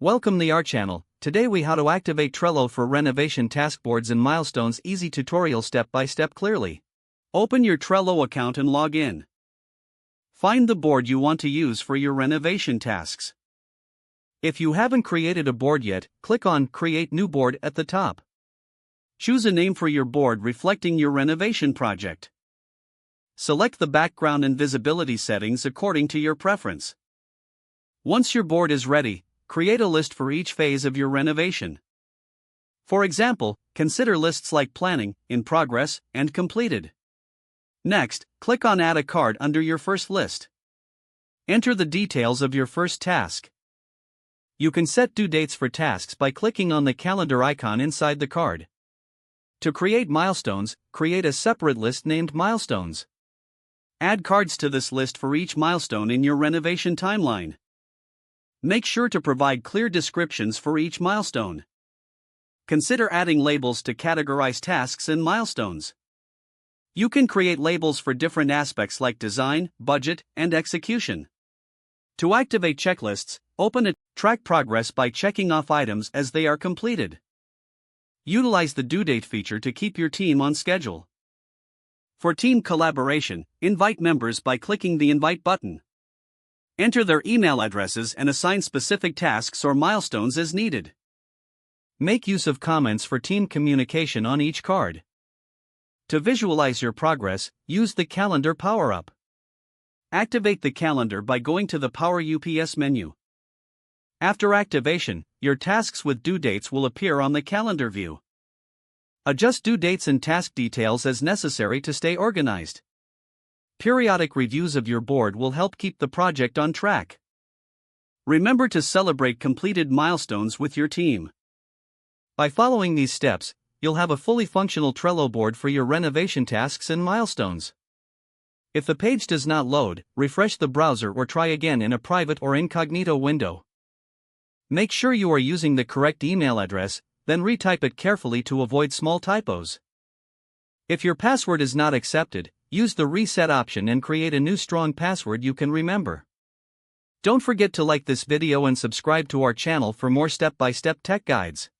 Welcome to our channel. Today we how to activate Trello for renovation task boards and milestones. Easy tutorial step by step clearly. Open your Trello account and log in. Find the board you want to use for your renovation tasks. If you haven't created a board yet, click on Create New Board at the top. Choose a name for your board reflecting your renovation project. Select the background and visibility settings according to your preference. Once your board is ready, create a list for each phase of your renovation. For example, consider lists like planning, in progress, and completed. Next, click on Add a card under your first list. Enter the details of your first task. You can set due dates for tasks by clicking on the calendar icon inside the card. To create milestones, create a separate list named Milestones. Add cards to this list for each milestone in your renovation timeline. Make sure to provide clear descriptions for each milestone. Consider adding labels to categorize tasks and milestones. You can create labels for different aspects like design, budget, and execution. To activate checklists, open a Track Progress by checking off items as they are completed. Utilize the due date feature to keep your team on schedule. For team collaboration, invite members by clicking the Invite button. Enter their email addresses and assign specific tasks or milestones as needed. Make use of comments for team communication on each card. To visualize your progress, use the Calendar power-up. Activate the calendar by going to the Power UPS menu. After activation, your tasks with due dates will appear on the calendar view. Adjust due dates and task details as necessary to stay organized. Periodic reviews of your board will help keep the project on track. Remember to celebrate completed milestones with your team. By following these steps, you'll have a fully functional Trello board for your renovation tasks and milestones. If the page does not load, refresh the browser or try again in a private or incognito window. Make sure you are using the correct email address, then retype it carefully to avoid small typos. If your password is not accepted, use the reset option and create a new strong password you can remember. Don't forget to like this video and subscribe to our channel for more step-by-step tech guides.